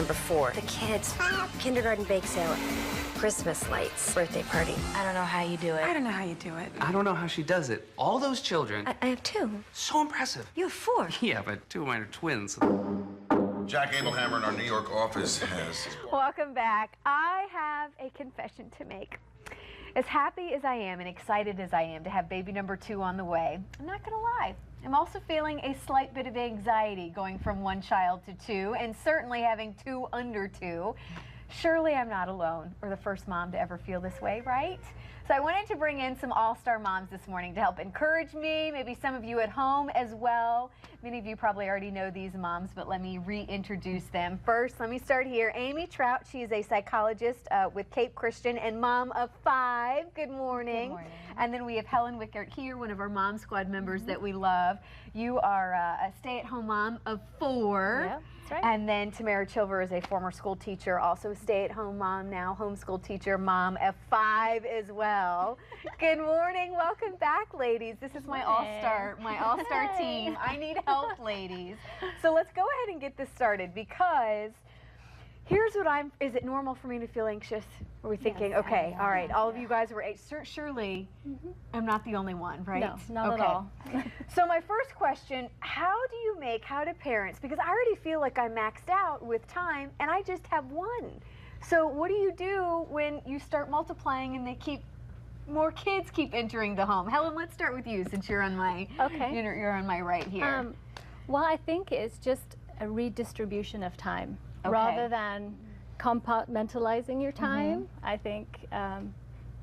number 4. The kids, kindergarten bake sale, Christmas lights, birthday party. I don't know how you do it. I don't know how you do it. I don't know how she does it. All those children. I have 2. So impressive. You have 4. Yeah, but 2 of mine are twins. Jack Abelhammer in our New York office has... Welcome back. I have a confession to make. As happy as I am and excited as I am to have baby number 2 on the way, I'm not gonna lie. I'm also feeling a slight bit of anxiety going from 1 child to 2, and certainly having 2 under 2. Surely I'm not alone, or the first mom to ever feel this way, right? So I wanted to bring in some all-star moms this morning to help encourage me, maybe some of you at home as well. Many of you probably already know these moms, but let me reintroduce them. First, let me start here. Amy Trout, she is a psychologist with Cape Christian and mom of 5. Good morning. Good morning. And then we have Helen Wickert here, one of our Mom Squad members that we love. You are a stay-at-home mom of 4. Yeah, that's right. And then Tamara Chilver is a former school teacher, also a stay-at-home mom now, homeschool teacher, mom of 5 as well. Good morning. Welcome back, ladies. This is my all-star team. I need help, ladies. So let's go ahead and get this started, because here's what is it normal for me to feel anxious? Are we thinking, Yes, okay, all right, all of yeah. you guys were surely I'm not the only one, right? No, not at all. So my first question, how do parents, because I already feel like I'm maxed out with time and I just have 1. So what do you do when you start multiplying and more kids keep entering the home? Helen, let's start with you, since you're on my you're on my right here. Well, I think it's just a redistribution of time. Okay. Rather than compartmentalizing your time. I think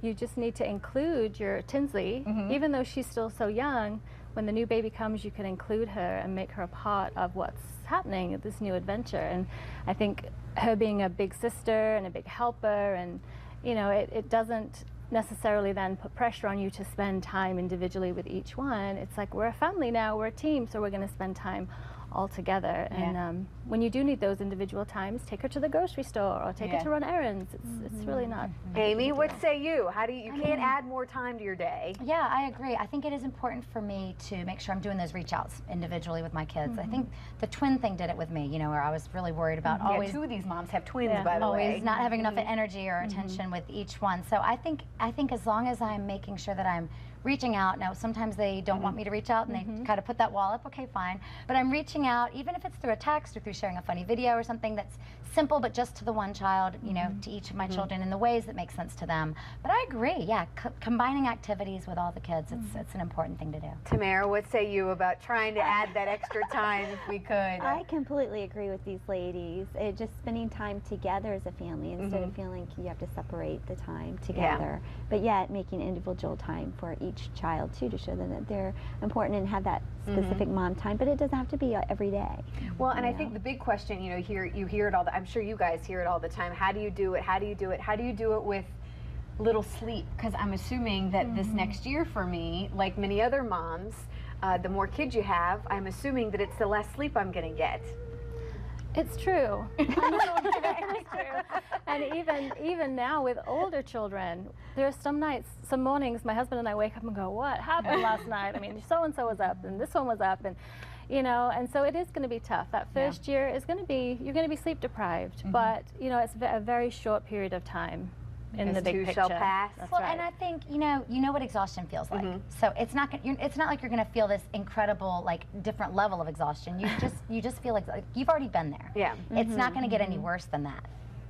you just need to include your Tinsley, even though she's still so young. When the new baby comes, you can include her and make her a part of what's happening at this new adventure. And I think her being a big sister and a big helper, and it doesn't necessarily then put pressure on you to spend time individually with each one. It's like, we're a family now, we're a team, so we're going to spend time all together. Yeah. And when you do need those individual times, take her to the grocery store or take her to run errands. It's really not. Amy, what say you? How do you can't add more time to your day? Yeah, I agree. I think it is important for me to make sure I'm doing those reach outs individually with my kids. I think the twin thing did it with me, where I was really worried about always 2 of these moms have twins, by the way. Always not having enough energy or attention with each one. So I think as long as I'm making sure that I'm reaching out. Now, sometimes they don't want me to reach out, and they kind of put that wall up. Okay, fine. But I'm reaching out, even if it's through a text or through sharing a funny video or something that's simple, but just to the 1 child, to each of my children in the ways that make sense to them. But I agree, yeah, combining activities with all the kids, it's an important thing to do. Tamara, what say you about trying to add that extra time if we could? I completely agree with these ladies. Just spending time together as a family instead of feeling like you have to separate the time together, but yet making individual time for each child too, to show them that they're important and have that specific mom time, but it doesn't have to be every day. Well, and I think the big question, you hear it all, I'm sure you guys hear it all the time. How do you do it? How do you do it? How do you do it with little sleep? Because I'm assuming that this next year for me, like many other moms, the more kids you have, I'm assuming that it's the less sleep I'm going to get. It's true. It's true. And even now with older children, there are some nights, some mornings, my husband and I wake up and go, what happened last night? I mean, so-and-so was up, and this one was up, and and so it is going to be tough. That first year is going to be, you're going to be sleep deprived, but it's a very short period of time. In the big picture. Shall pass. That's Well, right. and I think you know what exhaustion feels like. So it's not like you're going to feel this incredible different level of exhaustion. You just feel like you've already been there. Yeah. It's not going to get any worse than that.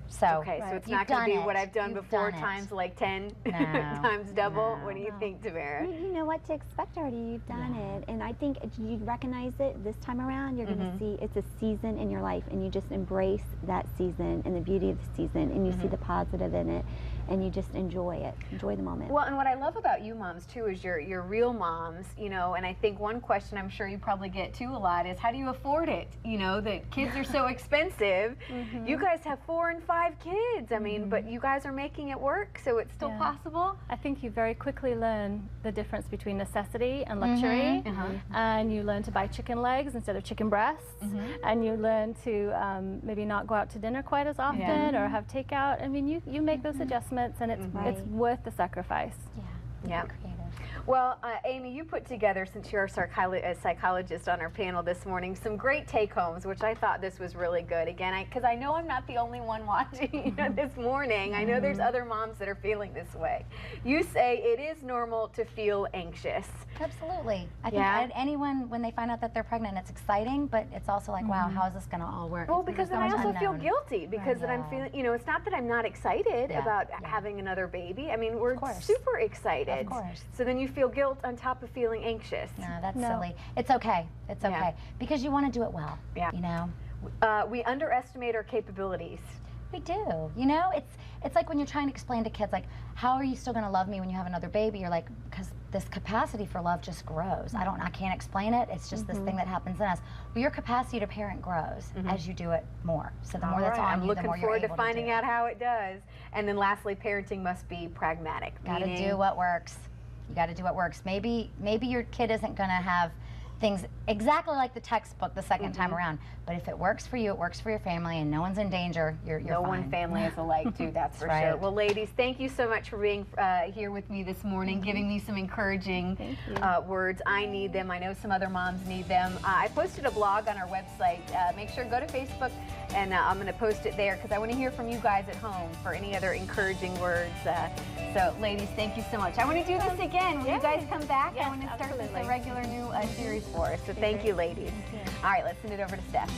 So okay, so it's not going to be what I've done before times 10 times double. What do you think, Tamara? You know what to expect already. You've done it, and I think you recognize it this time around. You're going to see it's a season in your life, and you just embrace that season and the beauty of the season, and you see the positive in it, and you just enjoy it. Enjoy the moment. Well, and what I love about you moms too is you're real moms, and I think one question I'm sure you probably get too a lot is, how do you afford it? The kids are so expensive. You guys have 4 and 5 kids. I mean, but you guys are making it work, so it's still possible. I think you very quickly learn the difference between necessity and luxury, and you learn to buy chicken legs instead of chicken breasts, and you learn to maybe not go out to dinner quite as often or have takeout. I mean, you make those adjustments, and it's worth the sacrifice. Yeah. Creative. Well, Amy, you put together, since you're a psychologist on our panel this morning, some great take-homes, which I thought this was really good. Again, because I know I'm not the only one watching this morning. I know there's other moms that are feeling this way. You say it is normal to feel anxious. Absolutely. I think anyone, when they find out that they're pregnant, it's exciting, but it's also like, wow, how is this going to all work? Well, because then I also feel guilty, because then I'm feeling, you know, it's not that I'm not excited about having another baby. I mean, we're super excited. Of course. So then you feel guilt on top of feeling anxious. No, that's silly. It's okay. It's okay. Because you want to do it well. Yeah. You know? We underestimate our capabilities. We do. You know, it's like when you're trying to explain to kids, like, how are you still going to love me when you have another baby? You're like, because this capacity for love just grows. I can't explain it. It's just this thing that happens in us. Well, your capacity to parent grows as you do it more. So the more that's on you, the more you're able to do. I'm looking forward to finding out how it does. And then lastly, parenting must be pragmatic. Got to do what works. You got to do what works. Maybe your kid isn't going to have things exactly like the textbook the second time around, but if it works for you, it works for your family, and no one's in danger, you're fine. No one family is alike, too, that's for sure. Well, ladies, thank you so much for being here with me this morning, giving me some encouraging words. I need them. I know some other moms need them. I posted a blog on our website. Make sure to go to Facebook, and I'm going to post it there because I want to hear from you guys at home for any other encouraging words. So, ladies, thank you so much. I want to do this again. When you guys come back, I want to start this a regular new series for us. So thank you, ladies. All right, let's send it over to Steph.